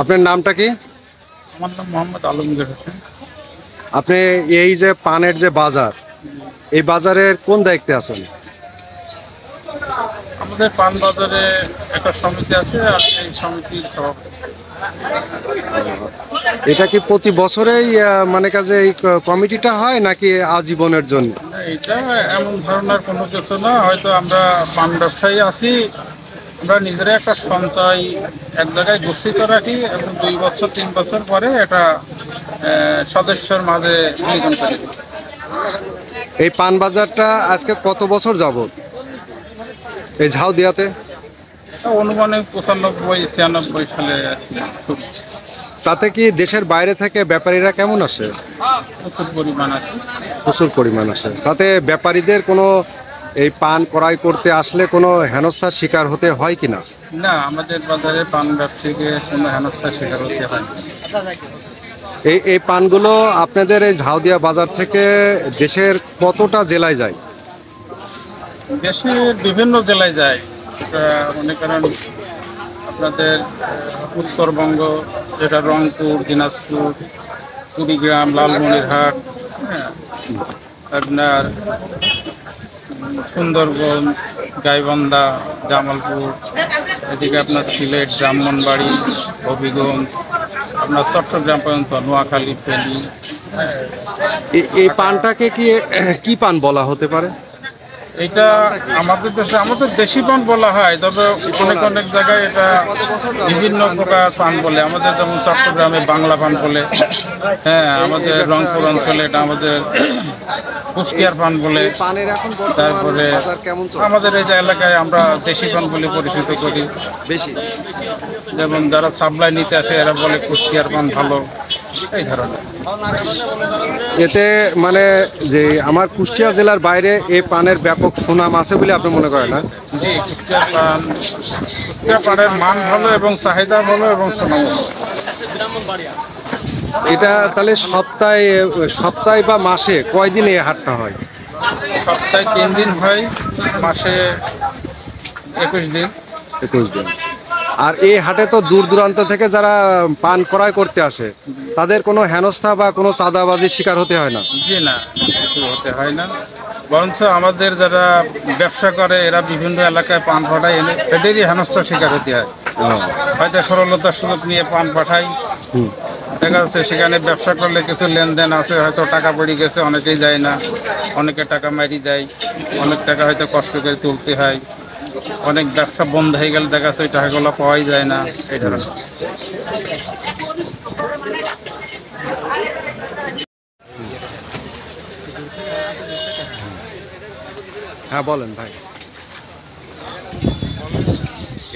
আপনার নামটা কি? আমার নাম মোহাম্মদ আলমগীর হোসেন। আপনি এই যে পানের যে বাজার, এই বাজারের কোন দায়িত্বে আছেন? আমাদের পান বাজারে একটা সমিতি আছে, আর এই সমিতির সভাপতি। এটা কি প্রতি বছরেই মানে কাজে এই কমিটিটা হয় নাকি আজীবনের জন্য? না, এটা এমন ধরনের কোনো কিছু না, হয়তো আমরা পান ব্যবসায়ী আছি, আমরা নিজেরা একটা সঞ্চয় এক জায়গায় গচ্ছিত রাখি এবং 2 বছর 3 বছর পরে এটা সদস্যের মাঝে বিলিয়ন করে দিই। এই পান বাজারটা আজকে কত বছর যাবত এই ঝাউদিয়াতে? এটা অনুমানে 95-96 সালে আর কি শুরু। তাতে কি দেশের বাইরে থেকে ব্যাপারীরা কেমন আসে? প্রচুর পরিমাণ আছে। প্রচুর পরিমাণ আসে। তাতে ব্যাপারীদের কোনো এই পান ক্রয় করতে আসলে কোনো হেনস্থার শিকার হতে হয় কিনা? না, আমাদের বাজারে পান ব্যবসায়ীকে কোনো হেনস্থার শিকার হতে হয় না। এই পানগুলো আপনাদের এই ঝাউদিয়া বাজার থেকে দেশের কতটা জেলায় যায়? দেশের বিভিন্ন জেলায় যায়। এটা মনে করেন আপনাদের উত্তরবঙ্গ, যেটা রংপুর, দিনাজপুর, কুড়িগ্রাম, লালমনিরহাট, হ্যাঁ, আপনার সুন্দরবন, গাইবান্ধা, জামালপুর, এদিকে আপনার সিলেট, ব্রাহ্মণবাড়ি, হবিগঞ্জ, আপনার চট্টগ্রাম পর্যন্ত, নোয়াখালী, ফেনী। এই পানটাকে কি পান বলা হতে পারে? এটা আমাদের দেশি পান বলা হয়, তবে অনেক অনেক জায়গায় এটা বিভিন্ন প্রকার পান বলে। আমাদের যেমন চট্টগ্রামে বাংলা পান বলে, হ্যাঁ, আমাদের রংপুর অঞ্চলে এটা আমাদের কুষ্টিয়ার পান বলে। তারপরে আমাদের এই যে এলাকায় আমরা দেশি পান বলে পরিচিত করি বেশি। যেমন যারা সাপ্লাই নিতে আসে এরা বলে কুষ্টিয়ার পান ভালো, এই ধরনের। এতে মানে যে আমার কুষ্টিয়া জেলার বাইরে এই পানের ব্যাপক সুনাম আছে বলে আপনি মনে করেন না? জি, কুষ্টিয়ার পানের মান ভালো এবং চাহিদা ভালো এবং সুনাম ভালো। এটা তাহলে সপ্তাহে বা মাসে কয়দিন এই হাটটা হয়? সপ্তাহে 3 দিন হয়, মাসে 21 দিন। 21 দিন। আর এই হাটে তো দূর দূরান্ত থেকে যারা পান ক্রয় করতে আসে তাদের কোনো হেনস্থা বা কোনো চাঁদাবাজির শিকার হতে হয় না? জি না, কিছু হতে হয় না। বরঞ্চ আমাদের যারা ব্যবসা করে এরা বিভিন্ন এলাকায় পান পাঠায়, এনে এদেরই হেনস্থার শিকার হতে হয়। হয়তো সরলতার সুযোগ নিয়ে পান পাঠাই, দেখা যাচ্ছে সেখানে ব্যবসা করলে কিছু লেনদেন আছে, হয়তো টাকা পড়ে গেছে, অনেকেই যায় না, অনেকে টাকা মারি দেয়, অনেক টাকা হয়তো কষ্ট করে তুলতে হয়, অনেক ব্যবসা বন্ধ হয়ে গেলে দেখা যাচ্ছে ওই টাকাগুলো পাওয়াই যায় না, এই ধরনের। হ্যাঁ বলেন ভাই।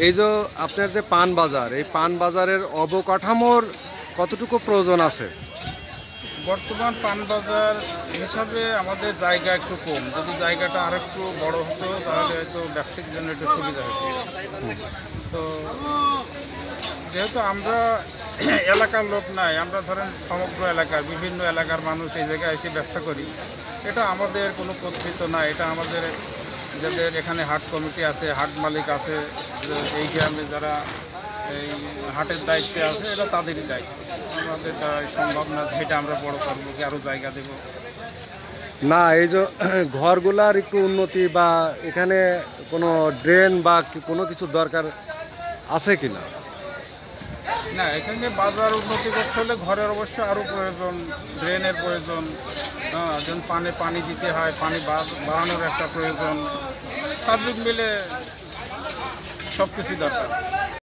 এই যে আপনার যে পান বাজার, এই পান বাজারের অবকাঠামোর কতটুকু প্রয়োজন আছে? বর্তমান পান বাজার হিসাবে আমাদের জায়গা একটু কম। যদি জায়গাটা আর একটু বড় হতো তাহলে হয়তো ব্যবসায়িক জন্য একটু সুবিধা হতো। তো যেহেতু আমরা এলাকার লোক নাই, আমরা ধরেন সমগ্র এলাকার বিভিন্ন এলাকার মানুষ এই জায়গায় এসে ব্যবসা করি, এটা আমাদের কোনো কর্তৃত্ব না। এটা আমাদের যাদের এখানে হাট কমিটি আছে, হাট মালিক আছে, এই গ্রামে যারা এই হাটের দায়িত্বে আছে, এটা তাদেরই দায়িত্ব। আমাদের দ্বারা সম্ভব না যে এটা আমরা বড় করবো কি আরও জায়গা দেবো। না, এই যে ঘরগুলার একটু উন্নতি বা এখানে কোনো ড্রেন বা কোনো কিছু দরকার আছে কিনা? না, এখানে বাজার উন্নতি করতে হলে ঘরের অবশ্য আরও প্রয়োজন, ড্রেনের প্রয়োজন, যেমন পানি দিতে হয়, পানি বাড়ানোর একটা প্রয়োজন, সার্বিক মিলে সব কিছুই দরকার।